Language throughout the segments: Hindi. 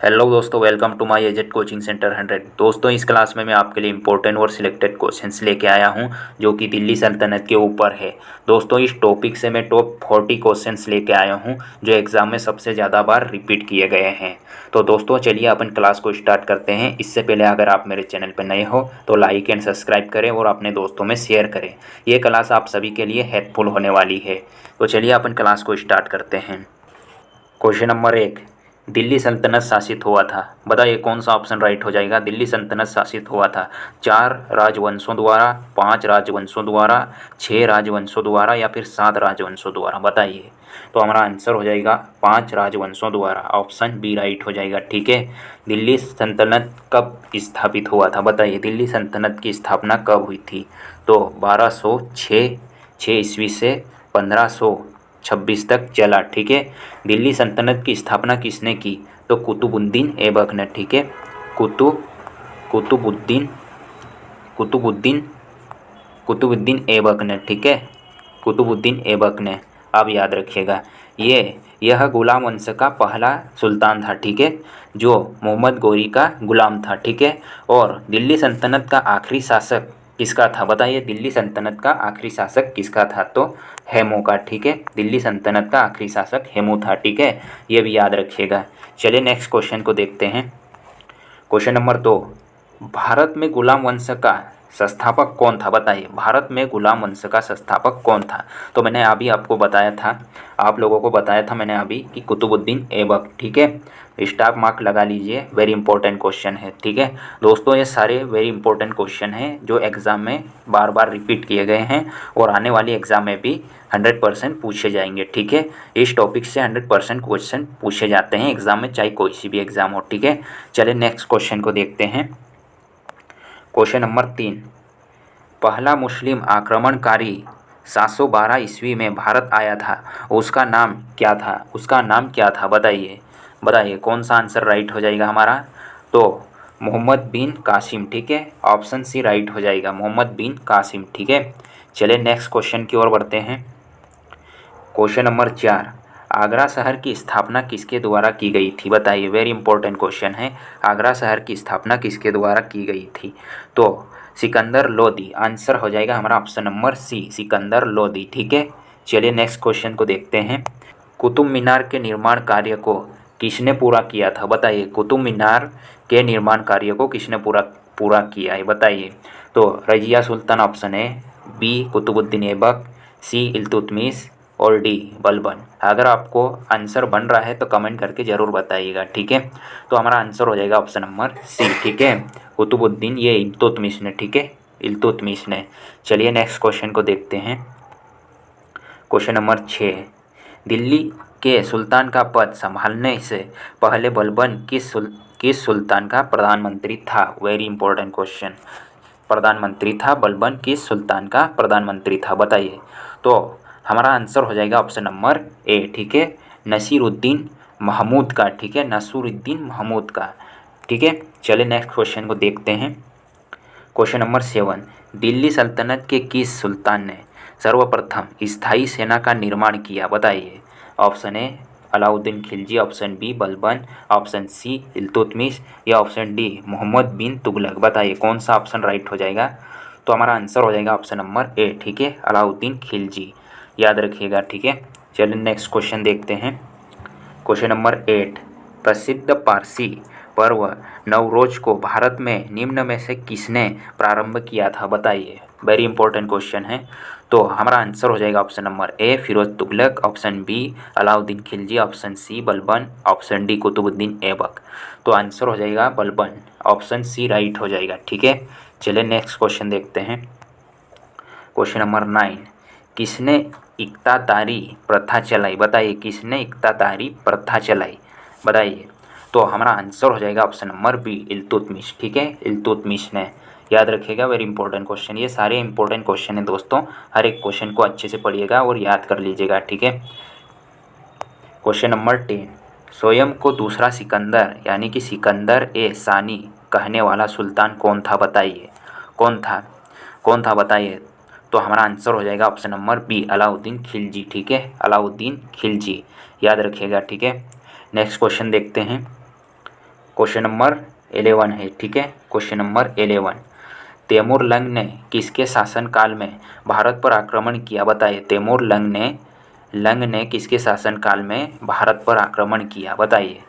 हेलो दोस्तों, वेलकम टू माय एजेट कोचिंग सेंटर 100। दोस्तों, इस क्लास में मैं आपके लिए इंपॉर्टेंट और सिलेक्टेड क्वेश्चंस लेके आया हूं जो कि दिल्ली सल्तनत के ऊपर है। दोस्तों, इस टॉपिक से मैं टॉप 40 क्वेश्चंस लेके आया हूं जो एग्ज़ाम में सबसे ज़्यादा बार रिपीट किए गए हैं। तो दोस्तों, चलिए अपन क्लास को स्टार्ट करते हैं। इससे पहले अगर आप मेरे चैनल पर नए हो तो लाइक एंड सब्सक्राइब करें और अपने दोस्तों में शेयर करें। ये क्लास आप सभी के लिए हेल्पफुल होने वाली है। तो चलिए अपन क्लास को स्टार्ट करते हैं। क्वेश्चन नंबर 1, दिल्ली सल्तनत शासित हुआ था। बताइए कौन सा ऑप्शन राइट हो जाएगा। दिल्ली सल्तनत शासित हुआ था 4 राजवंशों द्वारा, 5 राजवंशों द्वारा, 6 राजवंशों द्वारा या फिर 7 राजवंशों द्वारा। बताइए। तो हमारा आंसर हो जाएगा 5 राजवंशों द्वारा। ऑप्शन बी राइट हो जाएगा। ठीक है। दिल्ली सल्तनत कब स्थापित हुआ था। बताइए दिल्ली सल्तनत की स्थापना कब हुई थी। तो 1206 ईस्वी से 1526 तक चला। ठीक है। दिल्ली सल्तनत की स्थापना किसने की। तो कुतुबुद्दीन ऐबक ने। ठीक है। कुतुबुद्दीन कुतुबुद्दीन कुतुबुद्दीन ऐबक ने। ठीक है। कुतुबुद्दीन ऐबक ने। आप याद रखिएगा। यह गुलाम वंश का पहला सुल्तान था। ठीक है। जो मोहम्मद गोरी का गुलाम था। ठीक है। और दिल्ली सल्तनत का आखिरी शासक किसका था। बताइए दिल्ली सल्तनत का आखिरी शासक किसका था। तो हेमू का। ठीक है। दिल्ली सल्तनत का आखिरी शासक हेमू था। ठीक है। ये भी याद रखिएगा। चलिए नेक्स्ट क्वेश्चन को देखते हैं। क्वेश्चन नंबर 2, भारत में गुलाम वंश का संस्थापक कौन था। बताइए भारत में गुलाम वंश का संस्थापक कौन था। तो मैंने अभी आपको बताया था, आप लोगों को बताया था मैंने अभी कि कुतुबुद्दीन ऐबक। ठीक है। स्टार मार्क लगा लीजिए, वेरी इंपॉर्टेंट क्वेश्चन है। ठीक है दोस्तों, ये सारे वेरी इंपॉर्टेंट क्वेश्चन हैं जो एग्ज़ाम में बार बार रिपीट किए गए हैं और आने वाली एग्ज़ाम में भी 100% पूछे जाएंगे। ठीक है। इस टॉपिक से 100% क्वेश्चन पूछे जाते हैं एग्ज़ाम में, चाहे कोई सी भी एग्ज़ाम हो। ठीक है। चलिए नेक्स्ट क्वेश्चन को देखते हैं। क्वेश्चन नंबर 3, पहला मुस्लिम आक्रमणकारी 712 ईस्वी में भारत आया था, उसका नाम क्या था। उसका नाम क्या था। बताइए कौन सा आंसर राइट हो जाएगा हमारा। तो मोहम्मद बिन कासिम। ठीक है। ऑप्शन सी राइट हो जाएगा, मोहम्मद बिन कासिम। ठीक है। चलिए नेक्स्ट क्वेश्चन की ओर बढ़ते हैं। क्वेश्चन नंबर 4, आगरा शहर की स्थापना किसके द्वारा की गई थी। बताइए वेरी इंपॉर्टेंट क्वेश्चन है। आगरा शहर की स्थापना किसके द्वारा की गई थी। तो सिकंदर लोदी। आंसर हो जाएगा हमारा option number C, Sikandar Lodi. ठीक है। चलिए नेक्स्ट क्वेश्चन को देखते हैं। कुतुब मीनार के निर्माण कार्य को किसने पूरा किया था। बताइए कुतुब मीनार के निर्माण कार्य को किसने पूरा पूरा किया है। बताइए। तो रजिया सुल्तान ऑप्शन है, बी कुतुबुद्दीन ऐबक, सी इल्तुतमिश और डी बलबन। अगर आपको आंसर बन रहा है तो कमेंट करके ज़रूर बताइएगा। ठीक है। तो हमारा आंसर हो जाएगा ऑप्शन नंबर सी। ठीक है। कुतुबुद्दीन ये इल्तुतमिश ने। ठीक है। इल्तुतमिश ने। चलिए नेक्स्ट क्वेश्चन को देखते हैं। क्वेश्चन नंबर 6, दिल्ली के सुल्तान का पद संभालने से पहले बलबन किस सुल्तान का प्रधानमंत्री था। Very important question. प्रधानमंत्री था बलबन किस सुल्तान का प्रधानमंत्री था। बताइए। तो हमारा आंसर हो जाएगा ऑप्शन नंबर ए। ठीक है। नसीरुद्दीन महमूद का। ठीक है। नसीरुद्दीन महमूद का। ठीक है। चलिए नेक्स्ट क्वेश्चन को देखते हैं। क्वेश्चन नंबर 7, दिल्ली सल्तनत के किस सुल्तान ने सर्वप्रथम स्थायी सेना का निर्माण किया। बताइए। Option A Alauddin Khilji, option B Balban, option C Iltutmish या ऑप्शन डी मोहम्मद बिन तुगलक। बताइए कौन सा ऑप्शन राइट हो जाएगा। तो हमारा आंसर हो जाएगा ऑप्शन नंबर ए। ठीक है। अलाउद्दीन खिलजी। याद रखिएगा। ठीक है। चलिए नेक्स्ट क्वेश्चन देखते हैं। क्वेश्चन नंबर 8, प्रसिद्ध पारसी पर्व नवरोज को भारत में निम्न में से किसने प्रारंभ किया था। बताइए। वेरी इंपॉर्टेंट क्वेश्चन है। तो हमारा आंसर हो जाएगा option number A Firoz Tughlaq, option B Alauddin Khilji, option C Balban, option D Qutbuddin Aibak. तो आंसर हो जाएगा बलबन, ऑप्शन सी राइट हो जाएगा। ठीक है। चलिए नेक्स्ट क्वेश्चन देखते हैं। क्वेश्चन नंबर 9, किसने इक्तादारी प्रथा चलाई। बताइए किसने इक्तादारी प्रथा चलाई। बताइए। तो हमारा आंसर हो जाएगा ऑप्शन नंबर बी इल्तुतमिश। ठीक है। इल्तुतमिश ने। याद रखिएगा, वेरी इंपॉर्टेंट क्वेश्चन। ये सारे इंपॉर्टेंट क्वेश्चन हैं दोस्तों, हर एक क्वेश्चन को अच्छे से पढ़िएगा और याद कर लीजिएगा। ठीक है। क्वेश्चन नंबर 10, स्वयं को दूसरा सिकंदर यानी कि सिकंदर ए सानी कहने वाला सुल्तान कौन था। बताइए कौन था बताइए। तो हमारा आंसर हो जाएगा option number B Alauddin Khilji. ठीक है। अलाउद्दीन खिलजी। याद रखिएगा। ठीक है। नेक्स्ट क्वेश्चन देखते हैं। क्वेश्चन नंबर 11 है, ठीक है। क्वेश्चन नंबर 11, तैमूर लंग ने किसके शासनकाल में भारत पर आक्रमण किया, बताइए। तैमूर लंग ने किसके शासनकाल में भारत पर आक्रमण किया, बताइए।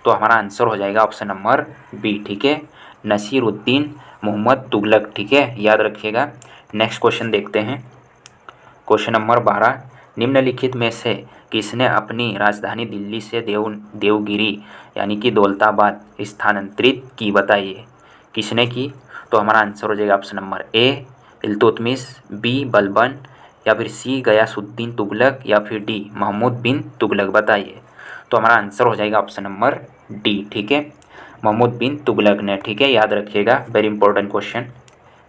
तो हमारा आंसर हो जाएगा ऑप्शन नंबर बी, ठीक है, नसीरुद्दीन मोहम्मद तुगलक, ठीक है, याद रखिएगा। नेक्स्ट क्वेश्चन देखते हैं। क्वेश्चन नंबर 12, निम्नलिखित में से किसने अपनी राजधानी दिल्ली से देवगिरी यानी कि दौलताबाद स्थानांतरित की, बताइए। किसने की? तो हमारा आंसर हो जाएगा option number A Iltutmish, B Balban, या फिर सी गयासुद्दीन तुगलक, या फिर डी महमूद बिन तुगलक, बताइए। तो हमारा आंसर हो जाएगा ऑप्शन नंबर डी, ठीक है, महमूद बिन तुगलक ने, ठीक है, याद रखिएगा, very important question.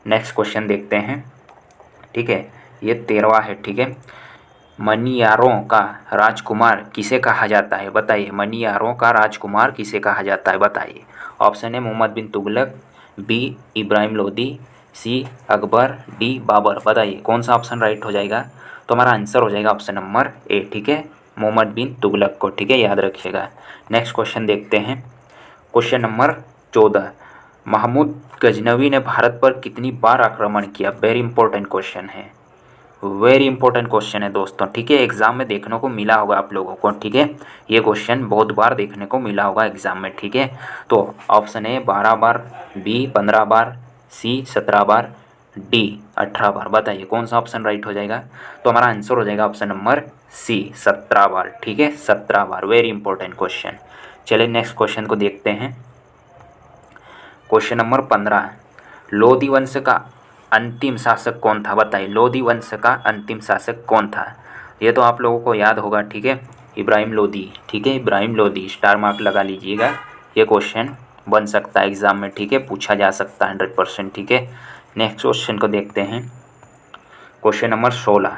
Next question देखते हैं, ठीक है, ये 13वां है, ठीक है। मनियारों का राजकुमार किसे कहा जाता है, बताइए। मनियारों का राजकुमार किसे कहा जाता है, बताइए। ऑप्शन है मोहम्मद बिन तुगलक, बी इब्राहिम लोदी, सी अकबर, डी बाबर, बताइए कौन सा ऑप्शन राइट हो जाएगा। तो हमारा आंसर हो जाएगा ऑप्शन नंबर ए, ठीक है, मोहम्मद बिन तुगलक को, ठीक है, याद रखिएगा। नेक्स्ट क्वेश्चन देखते हैं। क्वेश्चन नंबर 14, महमूद गजनवी ने भारत पर कितनी बार आक्रमण किया, वेरी इंपॉर्टेंट क्वेश्चन है, वेरी इंपॉर्टेंट क्वेश्चन है दोस्तों, ठीक है, एग्जाम में देखने को मिला होगा आप लोगों को, ठीक है, ये क्वेश्चन बहुत बार देखने को मिला होगा एग्जाम में, ठीक है। तो ऑप्शन ए 12 बार, बी 15 बार, सी 17 बार, डी 18 बार, बताइए कौन सा ऑप्शन राइट हो जाएगा। तो हमारा आंसर हो जाएगा ऑप्शन नंबर सी 17 बार, ठीक है, 17 बार, वेरी इंपॉर्टेंट क्वेश्चन। चलिए नेक्स्ट क्वेश्चन को देखते हैं। क्वेश्चन नंबर 15, लोधी वंश का अंतिम शासक कौन था, बताइए। लोधी वंश का अंतिम शासक कौन था, ये तो आप लोगों को याद होगा, ठीक है, इब्राहिम लोदी, ठीक है, इब्राहिम लोदी, स्टार मार्क लगा लीजिएगा, ये क्वेश्चन बन सकता है एग्जाम में, ठीक है, पूछा जा सकता है 100%, ठीक है। नेक्स्ट क्वेश्चन को देखते हैं। क्वेश्चन नंबर 16,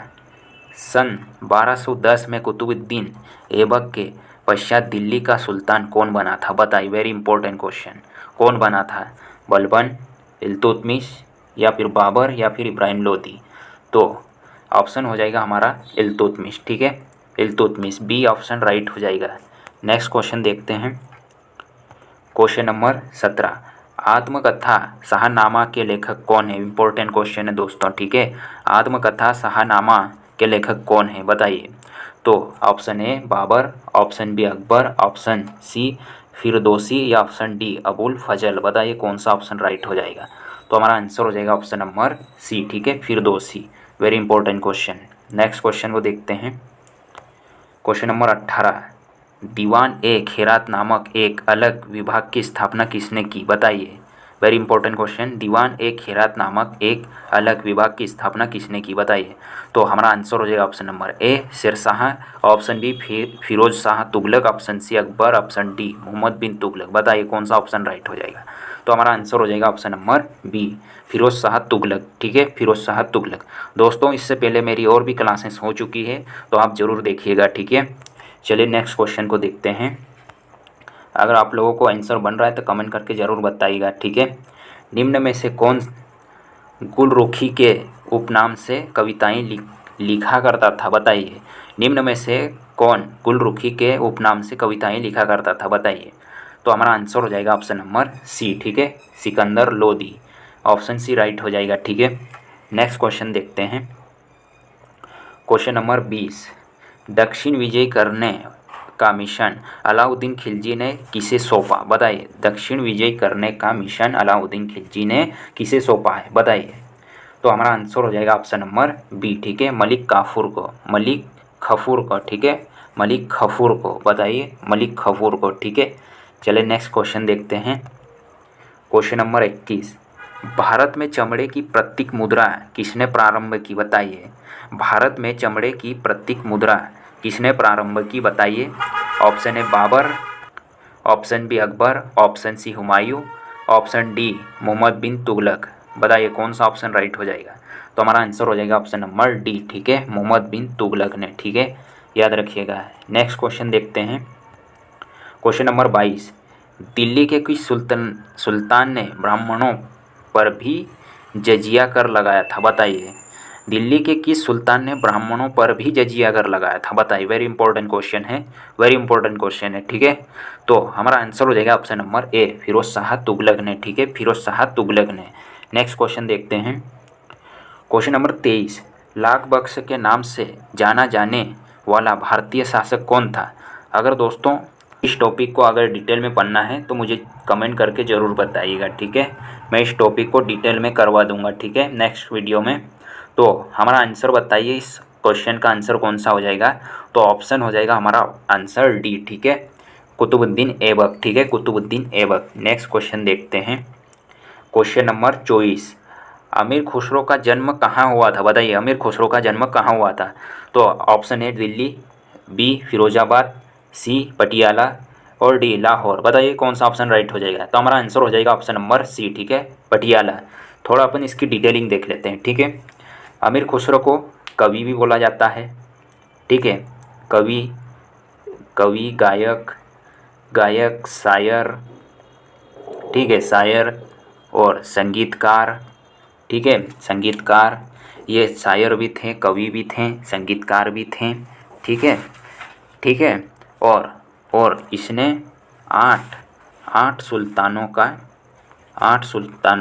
सन 1210 में कुतुबुद्दीन ऐबक के पश्चात दिल्ली का सुल्तान कौन बना था, बताइए, वेरी इंपॉर्टेंट क्वेश्चन, कौन बना था, बलबन, इल्तुतमिश, या फिर बाबर, या फिर इब्राहिम लोदी। तो ऑप्शन हो जाएगा हमारा इल्तुतमिश, ठीक है, इल्तुतमिश, बी ऑप्शन राइट हो जाएगा। नेक्स्ट क्वेश्चन देखते हैं। क्वेश्चन नंबर 17, आत्मकथा शाहनामा के लेखक कौन है, इंपॉर्टेंट क्वेश्चन है दोस्तों, ठीक है, आत्मकथा शाहनामा के लेखक कौन है, बताइए। तो option A Babur, option B Akbar, option C Firdausi, या ऑप्शन डी अबुल फजल, बताइए कौन सा ऑप्शन राइट हो जाएगा। तो हमारा आंसर हो जाएगा ऑप्शन नंबर सी, ठीक है, Firdausi, very important question. Next question को देखते हैं। क्वेश्चन नंबर 18, दीवान ए खैरात नामक एक अलग विभाग की स्थापना किसने की, बताइए। वेरी इंपॉर्टेंट क्वेश्चन, दीवान ए खैरात नामक एक अलग विभाग की स्थापना किसने की, बताइए। तो हमारा आंसर हो जाएगा option number A Shershah, option B Firoz Shah Tughlaq, option C Akbar, option D Mohammad bin Tughlaq, बताइए कौन सा ऑप्शन राइट हो जाएगा। तो हमारा आंसर हो जाएगा option number B Firoz Shah Tughlaq, ठीक है, फिरोज शाह तुगलक। दोस्तों इससे पहले मेरी और भी क्लासेस हो चुकी है, तो आप ज़रूर देखिएगा, ठीक है। चलिए नेक्स्ट क्वेश्चन को देखते हैं। अगर आप लोगों को आंसर बन रहा है तो कमेंट करके ज़रूर बताइएगा, ठीक है। निम्न में से कौन गुलरुखी के उपनाम से कविताएं लिखा करता था, बताइए। निम्न में से कौन गुलरुखी के उपनाम से कविताएं लिखा करता था, बताइए। तो हमारा आंसर हो जाएगा ऑप्शन नंबर सी, ठीक है, Sikandar Lodi, option C right हो जाएगा, ठीक है। नेक्स्ट क्वेश्चन देखते हैं। क्वेश्चन नंबर 20, दक्षिण विजय करने का मिशन अलाउद्दीन खिलजी ने किसे सौंपा, बताइए। दक्षिण विजय करने का मिशन अलाउद्दीन खिलजी ने किसे सौंपा है, बताइए। तो हमारा आंसर हो जाएगा ऑप्शन नंबर बी, ठीक है, मलिक काफूर को, मलिक खफूर को, ठीक है, मलिक खफूर को, बताइए, मलिक खफूर को, ठीक है। चलिए नेक्स्ट क्वेश्चन देखते हैं। क्वेश्चन नंबर 21, भारत में चमड़े की प्रतीक मुद्रा किसने प्रारंभ की, बताइए। भारत में चमड़े की प्रतीक मुद्रा किसने प्रारंभ की, बताइए। Option A Babur, option B Akbar, option C Humayun, option D Mohammad bin Tughlaq, बताइए कौन सा ऑप्शन राइट हो जाएगा। तो हमारा आंसर हो जाएगा ऑप्शन नंबर डी, ठीक है, मोहम्मद बिन तुगलक ने, ठीक है, याद रखिएगा। नेक्स्ट क्वेश्चन देखते हैं। क्वेश्चन नंबर 22, दिल्ली के किस सुल्तान ने ब्राह्मणों पर भी जजिया कर लगाया था, बताइए। दिल्ली के किस सुल्तान ने ब्राह्मणों पर भी जजिया कर लगाया था? बताइए, वेरी इंपॉर्टेंट क्वेश्चन है, वेरी इंपॉर्टेंट क्वेश्चन है, ठीक है। तो हमारा आंसर हो जाएगा option number A, Firoz Shah Tughlaq ने, ठीक है, फिरोज शाह तुगलक ने। नेक्स्ट क्वेश्चन देखते हैं, क्वेश्चन नंबर 23, लाख बख्श के नाम से जाना जाने वाला भारतीय शासक कौन था? अगर दोस्तों इस टॉपिक को अगर डिटेल में पढ़ना है तो मुझे कमेंट करके ज़रूर बताइएगा, ठीक है। मैं इस टॉपिक को डिटेल में करवा दूंगा, ठीक है, नेक्स्ट वीडियो में। तो हमारा आंसर बताइए, इस क्वेश्चन का आंसर कौन सा हो जाएगा? तो ऑप्शन हो जाएगा हमारा आंसर डी, ठीक है, कुतुबुद्दीन ऐबक, ठीक है, कुतुबुद्दीन ऐबक। नेक्स्ट क्वेश्चन देखते हैं, क्वेश्चन नंबर 24, अमीर खुसरो का जन्म कहाँ हुआ था? बताइए, अमीर खुसरो का जन्म कहाँ हुआ था? तो option A Delhi, B Firozabad, C Patiala और डी लाहौर। बताइए कौन सा ऑप्शन राइट हो जाएगा? तो हमारा आंसर हो जाएगा ऑप्शन नंबर सी, ठीक है, पटियाला। थोड़ा अपन इसकी डिटेलिंग देख लेते हैं, ठीक है। अमीर खुसरो को कवि भी बोला जाता है, ठीक है, कवि, कवि, गायक, गायक, शायर, ठीक है, शायर और संगीतकार, ठीक है, संगीतकार। ये शायर भी थे, कवि भी थे, संगीतकार भी थे, ठीक है, ठीक है। और इसने आठ आठ सुल्तानों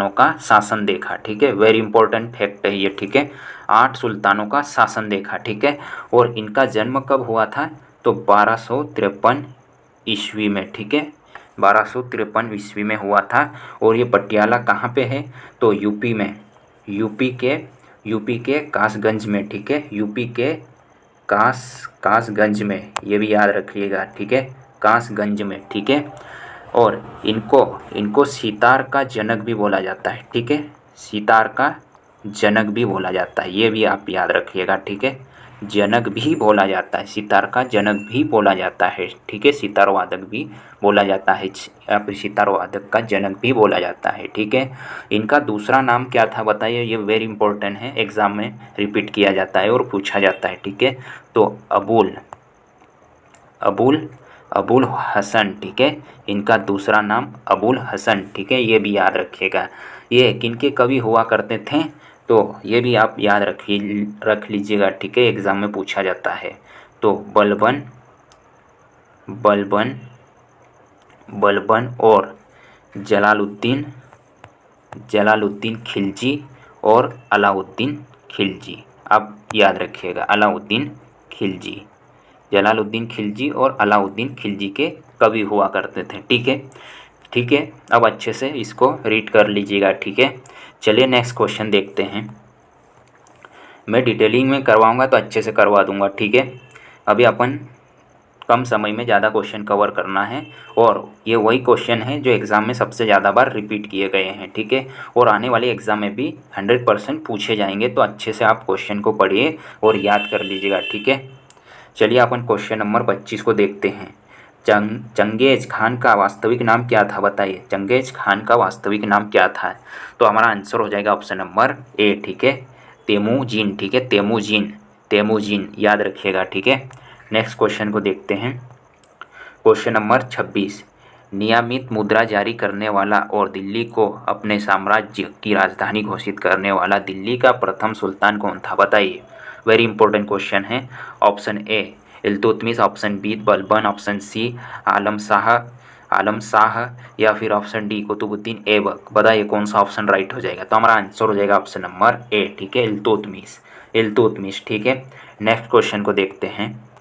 का शासन देखा, ठीक है, वेरी इंपॉर्टेंट फैक्ट है ये, ठीक है, 8 सुल्तानों का शासन देखा, ठीक है। और इनका जन्म कब हुआ था? तो 1253 ईस्वी में, ठीक है, 1253 ईस्वी में हुआ था। और ये पटियाला कहाँ पे है? तो यूपी में, यूपी के कासगंज में, ठीक है, यूपी के कासगंज में, ये भी याद रखिएगा, ठीक है, कासगंज में, ठीक है। और इनको सितार का जनक भी बोला जाता है, ठीक है, सितार का जनक भी बोला जाता है, ये भी आप याद रखिएगा, ठीक है, जनक भी बोला जाता है, सितार का जनक भी बोला जाता है, ठीक है, सितार वादक भी बोला जाता है, या फिर सितार वादक का जनक भी बोला जाता है, ठीक है। इनका दूसरा नाम क्या था? बताइए, ये वेरी इंपॉर्टेंट है, एग्ज़ाम में रिपीट किया जाता है और पूछा जाता है, ठीक है। तो अबुल हसन, ठीक है, इनका दूसरा नाम अबुल हसन, ठीक है, ये भी याद रखिएगा। ये किनके कवि हुआ करते थे? तो ये भी आप याद रख लीजिएगा, ठीक है, एग्ज़ाम में पूछा जाता है। तो बलबन और जलालुद्दीन खिलजी और अलाउद्दीन खिलजी, आप याद रखिएगा, अलाउद्दीन खिलजी, जलालुद्दीन खिलजी और अलाउद्दीन खिलजी के कवि हुआ करते थे, ठीक है, ठीक है। अब अच्छे से इसको रीड कर लीजिएगा, ठीक है। चलिए नेक्स्ट क्वेश्चन देखते हैं, मैं डिटेलिंग में करवाऊंगा तो अच्छे से करवा दूंगा, ठीक है। अभी अपन कम समय में ज़्यादा क्वेश्चन कवर करना है, और ये वही क्वेश्चन है जो एग्ज़ाम में सबसे ज़्यादा बार रिपीट किए गए हैं, ठीक है, और आने वाले एग्ज़ाम में भी 100% पूछे जाएंगे। तो अच्छे से आप क्वेश्चन को पढ़िए और याद कर लीजिएगा, ठीक है। चलिए अपन क्वेश्चन नंबर 25 को देखते हैं, चंगेज खान का वास्तविक नाम क्या था? बताइए, चंगेज खान का वास्तविक नाम क्या था? तो हमारा आंसर हो जाएगा ऑप्शन नंबर ए, ठीक है, तेमुजीन, ठीक है, तेमुजीन याद रखिएगा, ठीक है। नेक्स्ट क्वेश्चन को देखते हैं, क्वेश्चन नंबर 26, नियमित मुद्रा जारी करने वाला और दिल्ली को अपने साम्राज्य की राजधानी घोषित करने वाला दिल्ली का प्रथम सुल्तान कौन था? बताइए, वेरी इंपॉर्टेंट क्वेश्चन है। Option A Iltutmish, option B Balban, option C Alam Shah या फिर ऑप्शन डी कुतुबुद्दीन ऐबक। बताइए कौन सा ऑप्शन राइट हो जाएगा? तो हमारा आंसर हो जाएगा ऑप्शन नंबर ए, ठीक है, इल्तुतमिश, ठीक है। नेक्स्ट क्वेश्चन को देखते हैं,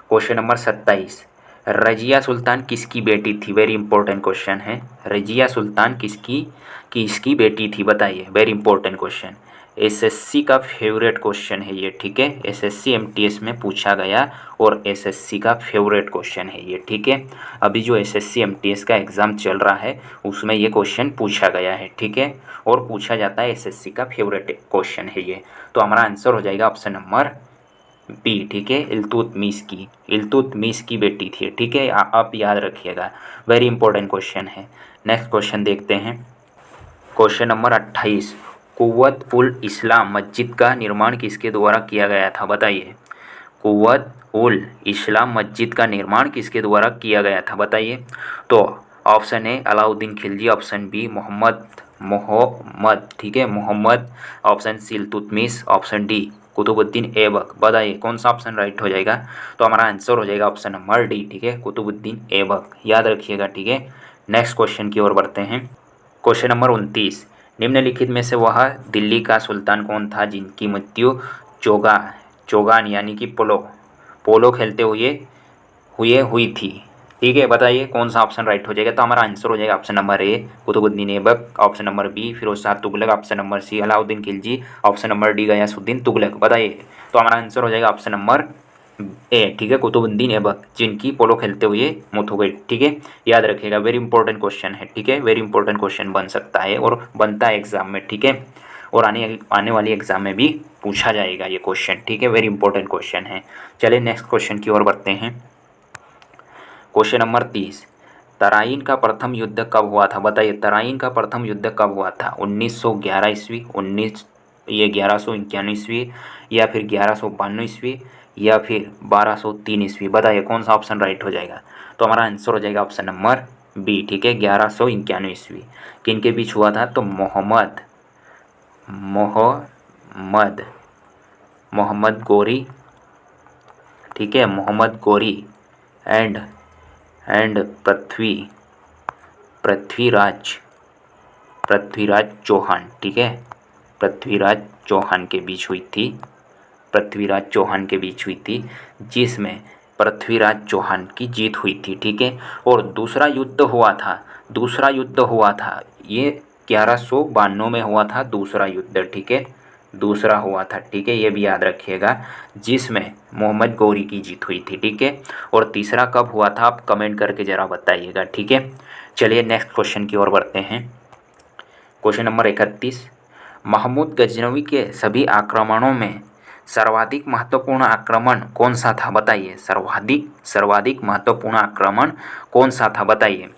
क्वेश्चन नंबर 27, रजिया सुल्तान किसकी बेटी थी? वेरी इंपॉर्टेंट क्वेश्चन है, रजिया सुल्तान किसकी बेटी थी? बताइए, वेरी इंपॉर्टेंट क्वेश्चन, एसएससी का फेवरेट क्वेश्चन है ये, ठीक है, एसएससी एमटीएस में पूछा गया और एसएससी का फेवरेट क्वेश्चन है ये, ठीक है। अभी जो एसएससी एमटीएस का एग्ज़ाम चल रहा है उसमें ये क्वेश्चन पूछा गया है, ठीक है, और पूछा जाता है, एसएससी का फेवरेट क्वेश्चन है ये। तो हमारा आंसर हो जाएगा ऑप्शन नंबर बी, ठीक है, इल्तुतमिश की बेटी थी, ठीक है, आप याद रखिएगा, वेरी इंपॉर्टेंट क्वेश्चन है। नेक्स्ट क्वेश्चन देखते हैं, क्वेश्चन नंबर 28, कुव्वत उल इस्लाम मस्जिद का निर्माण किसके द्वारा किया गया था? बताइए, कुव्वत उल इस्लाम मस्जिद का निर्माण किसके द्वारा किया गया था? बताइए। तो option A Alauddin Khilji, option B Muhammad Muhammad, ठीक है, Muhammad. Option C Iltutmish, option D Qutbuddin Aibak. बताइए कौन सा ऑप्शन राइट हो जाएगा? तो हमारा आंसर हो जाएगा ऑप्शन नंबर डी, ठीक है, कुतुबुद्दीन ऐबक, याद रखिएगा, ठीक है। नेक्स्ट क्वेश्चन की ओर बढ़ते हैं। क्वेश्चन नंबर 29, निम्नलिखित में से वह दिल्ली का सुल्तान कौन था जिनकी मृत्यु चौगान यानी कि पोलो पोलो खेलते हुए हुई थी? ठीक है, बताइए कौन सा ऑप्शन राइट हो जाएगा? तो हमारा आंसर हो जाएगा option number A Qutbuddin Aibak, option number B Firoz Shah Tughlaq, option number C Alauddin Khilji, option number D Ghiyasuddin Tughlaq. बताइए, तो हमारा आंसर हो जाएगा ऑप्शन नंबर ए, ठीक है, कुतुबुद्दीन ऐबक, जिनकी पोलो खेलते हुए मौत हो गई, ठीक है, याद रखिएगा, वेरी इंपॉर्टेंट क्वेश्चन है, ठीक है, वेरी इंपॉर्टेंट क्वेश्चन बन सकता है और बनता है एग्जाम में, ठीक है, और आने वाली एग्जाम में भी पूछा जाएगा ये क्वेश्चन, ठीक है, वेरी इंपॉर्टेंट क्वेश्चन है। चलिए नेक्स्ट क्वेश्चन की ओर बढ़ते हैं। क्वेश्चन नंबर 30, तराइन का प्रथम युद्ध कब हुआ था? बताइए, तराइन का प्रथम युद्ध कब हुआ था? 1911 ईस्वी, 1191 ईस्वी, या फिर 1192 ईस्वी, या फिर 1203 ईस्वी? बताइए कौन सा ऑप्शन राइट हो जाएगा? तो हमारा आंसर हो जाएगा ऑप्शन नंबर बी, ठीक है, 1191 ईस्वी। किन के बीच हुआ था? तो मोहम्मद मोहम्मद गोरी, ठीक है, मोहम्मद गोरी एंड पृथ्वीराज चौहान, ठीक है, पृथ्वीराज चौहान के बीच हुई थी, पृथ्वीराज चौहान के बीच हुई थी, जिसमें पृथ्वीराज चौहान की जीत हुई थी, ठीक है। और दूसरा युद्ध हुआ था ये 1192 में हुआ था दूसरा युद्ध, ठीक है, दूसरा हुआ था, ठीक है, ये भी याद रखिएगा, जिसमें मोहम्मद गौरी की जीत हुई थी, ठीक है। और तीसरा कब हुआ था आप कमेंट करके ज़रा बताइएगा, ठीक है। चलिए नेक्स्ट क्वेश्चन की ओर बढ़ते हैं। क्वेश्चन नंबर 31, महमूद गजनवी के सभी आक्रमणों में सर्वाधिक महत्वपूर्ण आक्रमण कौन सा था? बताइए, सर्वाधिक महत्वपूर्ण आक्रमण कौन सा था? बताइए,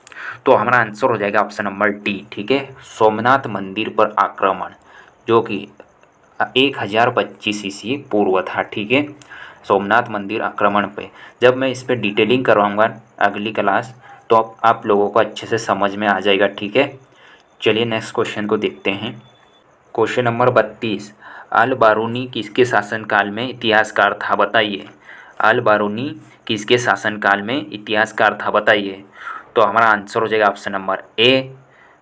तो हमारा आंसर हो जाएगा ऑप्शन नंबर डी, ठीक है, सोमनाथ मंदिर पर आक्रमण, जो कि 1025 ईस्वी पूर्व था, ठीक है, सोमनाथ मंदिर आक्रमण पे। जब मैं इस पर डिटेलिंग करवाऊंगा अगली क्लास, तो आप लोगों को अच्छे से समझ में आ जाएगा, ठीक है। चलिए नेक्स्ट क्वेश्चन को देखते हैं। क्वेश्चन नंबर 32, अल बारूनी किसके शासनकाल में इतिहासकार था? बताइए, अल बारूनी किसके शासनकाल में इतिहासकार था? बताइए, तो हमारा आंसर हो जाएगा option number A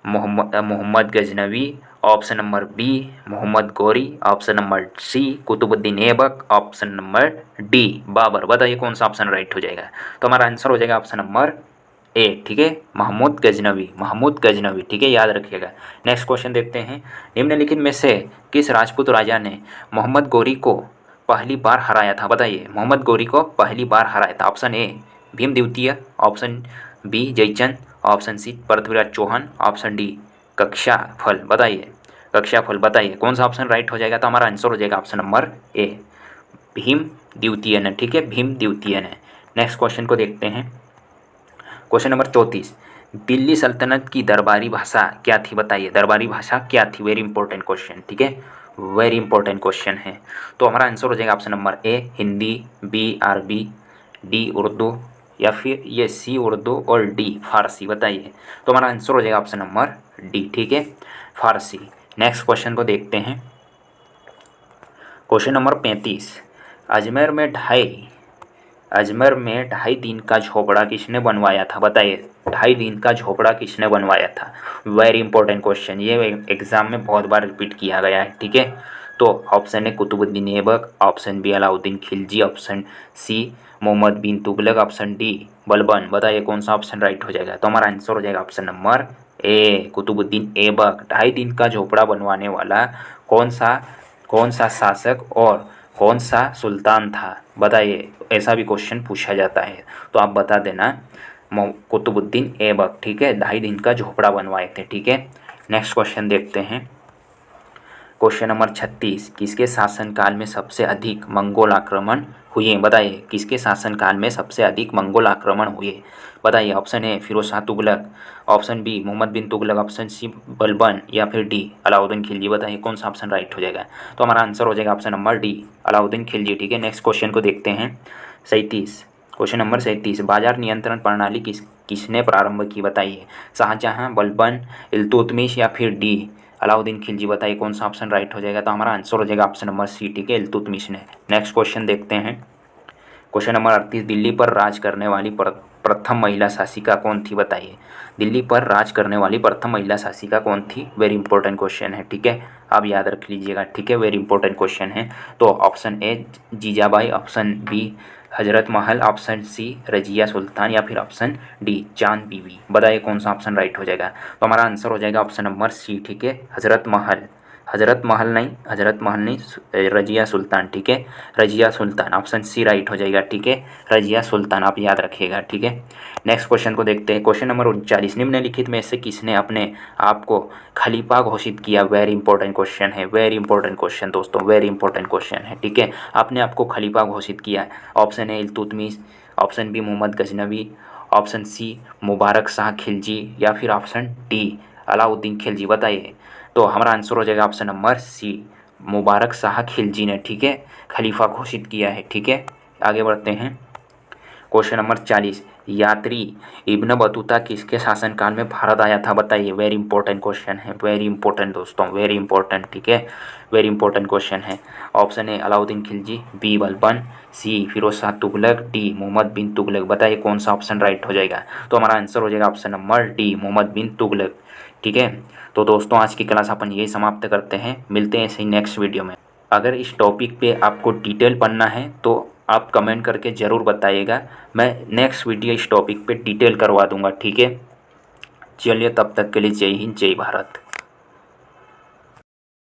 Mahmud Ghaznavi, option number B Muhammad Ghori, option number C Qutbuddin Aibak, option number D Babur. बताइए कौन सा ऑप्शन राइट हो जाएगा? तो हमारा आंसर हो जाएगा ऑप्शन नंबर ए, ठीक है, महमूद गजनवी, ठीक है, याद रखिएगा। नेक्स्ट क्वेश्चन देखते हैं। निम्नलिखित में से किस राजपूत राजा ने मोहम्मद गौरी को पहली बार हराया था? बताइए, मोहम्मद गौरी को पहली बार हराया था। ऑप्शन ए भीम द्वितीय, option B Jaichand, option C Prithviraj Chauhan, option D कक्षाफल। बताइए, कक्षाफल, बताइए कौन सा ऑप्शन राइट हो जाएगा? तो हमारा आंसर हो जाएगा ऑप्शन नंबर ए भीम द्वितीय ने, ठीक है, भीम द्वितीय ने। नेक्स्ट क्वेश्चन को देखते हैं। क्वेश्चन नंबर 34, दिल्ली सल्तनत की दरबारी भाषा क्या थी? बताइए, दरबारी भाषा क्या थी? वेरी इंपॉर्टेंट क्वेश्चन, ठीक है, वेरी इंपॉर्टेंट क्वेश्चन है। तो हमारा आंसर हो जाएगा option number A Hindi, B Arabi, D Urdu, या फिर ये सी उर्दू और डी फारसी। बताइए, तो हमारा आंसर हो जाएगा ऑप्शन नंबर डी, ठीक है, फारसी। नेक्स्ट क्वेश्चन को देखते हैं। क्वेश्चन नंबर 35, अजमेर में ढाई दिन का झोपड़ा किसने बनवाया था? बताइए, ढाई दिन का झोपड़ा किसने बनवाया था? वेरी इंपॉर्टेंट क्वेश्चन, ये एग्जाम में बहुत बार रिपीट किया गया है, ठीक है। तो ऑप्शन है Qutbuddin Aibak, option B Alauddin Khilji, option C Mohammad bin Tughlaq, option D Balban. बताइए कौन सा ऑप्शन राइट हो जाएगा? तो हमारा आंसर हो जाएगा option number A Qutbuddin Aibak. ढाई दिन का झोपड़ा बनवाने वाला कौन सा शासक और कौन सा सुल्तान था? बताइए, ऐसा भी क्वेश्चन पूछा जाता है, तो आप बता देना कुतुबुद्दीन ऐबक, ठीक है, ढाई दिन का झोपड़ा बनवाए थे, ठीक है। नेक्स्ट क्वेश्चन देखते हैं। क्वेश्चन नंबर 36, किसके शासनकाल में सबसे अधिक मंगोल आक्रमण हुए? बताइए, किसके शासनकाल में सबसे अधिक मंगोल आक्रमण हुए? बताइए, option A Firoz Shah Tughlaq, option B Muhammad bin Tughlaq, option C Balban, या फिर डी अलाउद्दीन खिलजी। बताइए कौन सा ऑप्शन राइट हो जाएगा? तो हमारा आंसर हो जाएगा option number D Alauddin Khilji, ठीक है। नेक्स्ट क्वेश्चन को देखते हैं। 37, क्वेश्चन नंबर 37, बाजार नियंत्रण प्रणाली किसने प्रारंभ की बताइए? शाहजहां, बलबन, इल्तुतमिश या फिर डी अलाउद्दीन खिलजी? बताइए कौन सा ऑप्शन राइट हो जाएगा? तो हमारा आंसर हो जाएगा ऑप्शन नंबर सी, ठीक है, इल्तुतमिश ने। नेक्स्ट क्वेश्चन देखते हैं। क्वेश्चन नंबर 38, दिल्ली पर राज करने वाली प्रथम महिला शासिका कौन थी? बताइए। दिल्ली पर राज करने वाली प्रथम महिला शासिका कौन थी? वेरी इंपॉर्टेंट क्वेश्चन है, ठीक है, आप याद रख लीजिएगा, ठीक है, वेरी इंपॉर्टेंट क्वेश्चन है। तो option A Jijabai, option B Hazrat Mahal, option C Razia Sultan या फिर ऑप्शन डी चांद बीबी? बताइए कौन सा ऑप्शन राइट हो जाएगा? तो हमारा आंसर हो जाएगा ऑप्शन नंबर सी, ठीक है, हजरत महल। हजरत महल नहीं, रजिया सुल्तान, ठीक है, Razia Sultan, option C right हो जाएगा, ठीक है, रजिया सुल्तान, आप याद रखिएगा, ठीक है। नेक्स्ट क्वेश्चन को देखते हैं। क्वेश्चन नंबर 39, निम्नलिखित में से किसने अपने आप को खलीफा घोषित किया? वेरी इंपॉर्टेंट क्वेश्चन है, वेरी इंपॉर्टेंट क्वेश्चन दोस्तों, वेरी इंपॉर्टेंट क्वेश्चन है, ठीक है, अपने आप को खलीफा घोषित किया है। Option A Iltutmish, option B Mohammad Ghaznavi, option C Mubarak Shah Khilji या फिर ऑप्शन डी अलाउद्दीन खिलजी? बताइए। तो हमारा आंसर हो जाएगा ऑप्शन नंबर सी, मुबारक शाह खिलजी ने, ठीक है, खलीफा घोषित किया है, ठीक है। आगे बढ़ते हैं। क्वेश्चन नंबर 40, यात्री इब्न बतूता किसके शासनकाल में भारत आया था? बताइए। वेरी इंपॉर्टेंट क्वेश्चन है, वेरी इंपॉर्टेंट दोस्तों, वेरी इंपॉर्टेंट, ठीक है, वेरी इंपॉर्टेंट क्वेश्चन है। Option A Alauddin Khilji, B Balban, C Firoz Shah Tughlaq, D Mohammad bin Tughlaq? बताइए कौन सा ऑप्शन राइट हो जाएगा? तो हमारा आंसर हो जाएगा option number D Mohammad bin Tughlaq, ठीक है। तो दोस्तों आज की क्लास अपन यही समाप्त करते हैं, मिलते हैं ऐसे ही नेक्स्ट वीडियो में। अगर इस टॉपिक पे आपको डिटेल पढ़ना है तो आप कमेंट करके ज़रूर बताइएगा, मैं नेक्स्ट वीडियो इस टॉपिक पे डिटेल करवा दूंगा, ठीक है। चलिए तब तक के लिए जय हिंद, जय भारत।